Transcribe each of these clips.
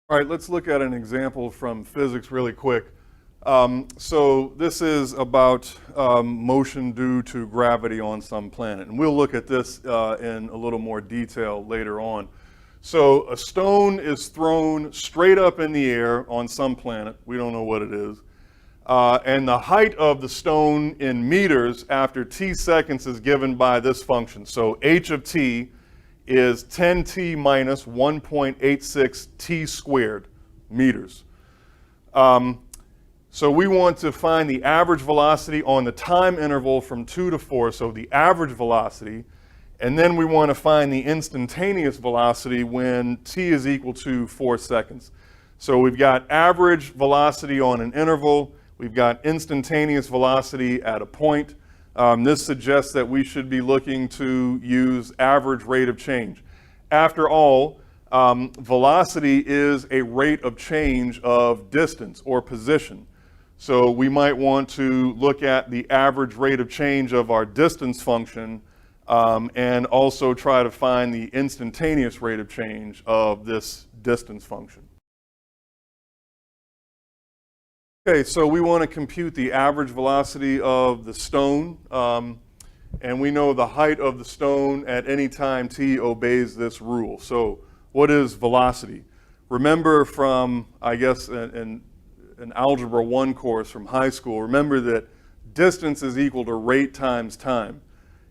All right, let's look at an example from physics really quick. So this is about motion due to gravity on some planet. And we'll look at this in a little more detail later on. So a stone is thrown straight up in the air on some planet. We don't know what it is. And the height of the stone in meters after t seconds is given by this function. So h of t is 10t minus 1.86 t squared meters. So we want to find the average velocity on the time interval from 2 to 4, so the average velocity, and then we want to find the instantaneous velocity when t is equal to 4 seconds. So we've got average velocity on an interval, we've got instantaneous velocity at a point. This suggests that we should be looking to use average rate of change. After all, velocity is a rate of change of distance or position. So we might want to look at the average rate of change of our distance function and also try to find the instantaneous rate of change of this distance function. Okay, so we want to compute the average velocity of the stone, and we know the height of the stone at any time t obeys this rule. So what is velocity? Remember from, I guess, an Algebra 1 course from high school, remember that distance is equal to rate times time.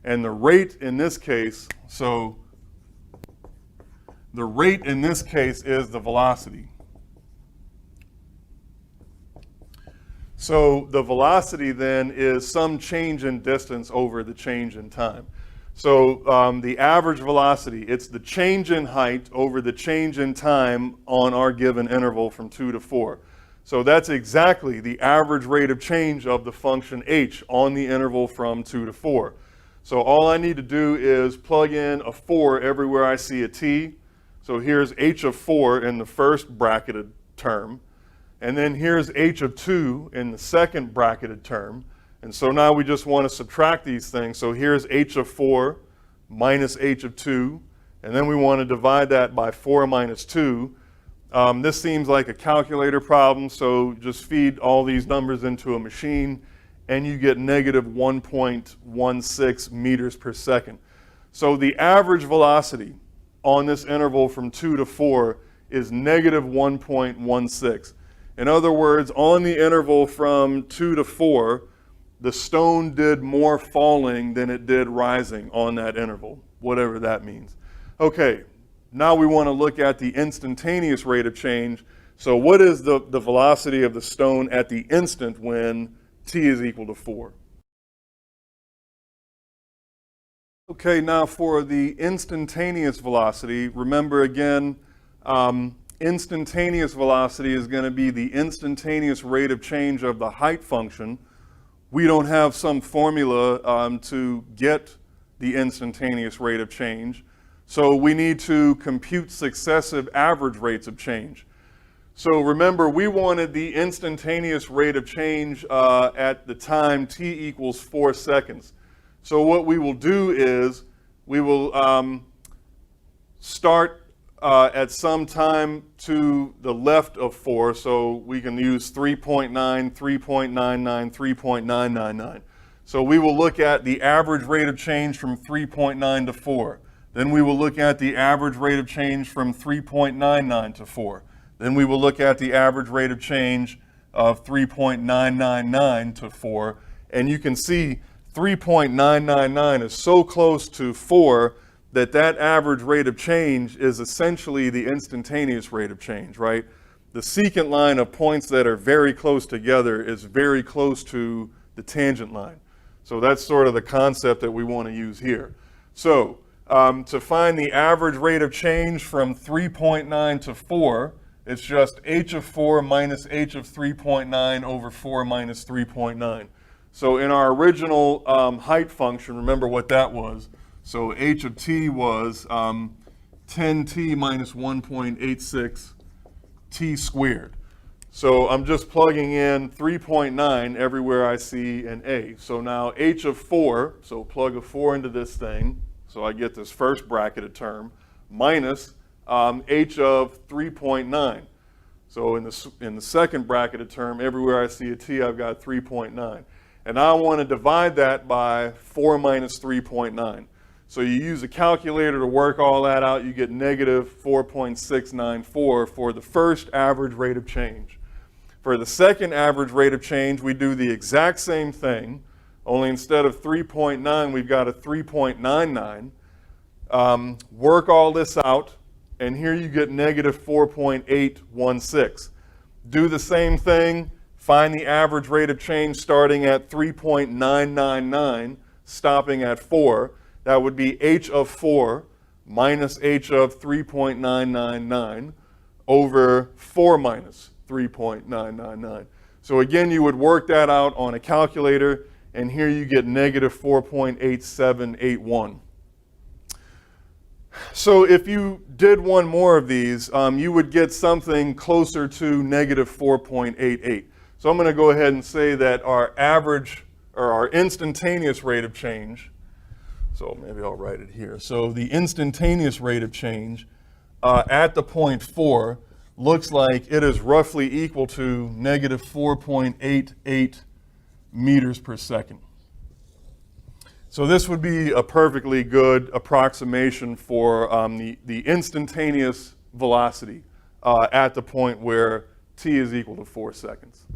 And the rate in this case, so the rate in this case is the velocity. So the velocity then is some change in distance over the change in time. So the average velocity, it's the change in height over the change in time on our given interval from 2 to 4. So that's exactly the average rate of change of the function h on the interval from 2 to 4. So all I need to do is plug in a 4 everywhere I see a t. So here's h of 4 in the first bracketed term. And then here's h of 2 in the second bracketed term. And so now we just want to subtract these things. So here's h of 4 minus h of 2. And then we want to divide that by 4 minus 2. This seems like a calculator problem, so just feed all these numbers into a machine, and you get negative 1.16 meters per second. So the average velocity on this interval from 2 to 4 is negative 1.16. In other words, on the interval from 2 to 4, the stone did more falling than it did rising on that interval, whatever that means. Okay, now we want to look at the instantaneous rate of change. So what is the velocity of the stone at the instant when t is equal to 4? Okay, now for the instantaneous velocity, remember again, instantaneous velocity is going to be the instantaneous rate of change of the height function. We don't have some formula to get the instantaneous rate of change, so we need to compute successive average rates of change. So remember, we wanted the instantaneous rate of change at the time t equals 4 seconds. So what we will do is we will start at some time to the left of 4, so we can use 3.9, 3.99, 3.999. So we will look at the average rate of change from 3.9 to 4. Then we will look at the average rate of change from 3.99 to 4. Then we will look at the average rate of change of 3.999 to 4. And you can see 3.999 is so close to 4 that that average rate of change is essentially the instantaneous rate of change, right? The secant line of points that are very close together is very close to the tangent line. So that's sort of the concept that we want to use here. So to find the average rate of change from 3.9 to 4, it's just h of 4 minus h of 3.9 over 4 minus 3.9. So in our original height function, remember what that was. So h of t was 10t minus 1.86 t squared. So I'm just plugging in 3.9 everywhere I see an a. So now h of 4, so plug a 4 into this thing, so I get this first bracketed term, minus h of 3.9. So in the second bracketed term, everywhere I see a t, I've got 3.9. And I want to divide that by 4 minus 3.9. So you use a calculator to work all that out. You get negative 4.694 for the first average rate of change. For the second average rate of change, we do the exact same thing, only instead of 3.9, we've got a 3.99. Work all this out, and here you get negative 4.816. Do the same thing, find the average rate of change starting at 3.999, stopping at 4. That would be h of 4 minus h of 3.999 over 4 minus 3.999. So again, you would work that out on a calculator, and here you get negative 4.8781. So if you did one more of these, you would get something closer to negative 4.88. So I'm going to go ahead and say that our average, or our instantaneous rate of change, so maybe I'll write it here. So the instantaneous rate of change at the point 4 looks like it is roughly equal to negative 4.88 meters per second. So this would be a perfectly good approximation for the instantaneous velocity at the point where t is equal to 4 seconds.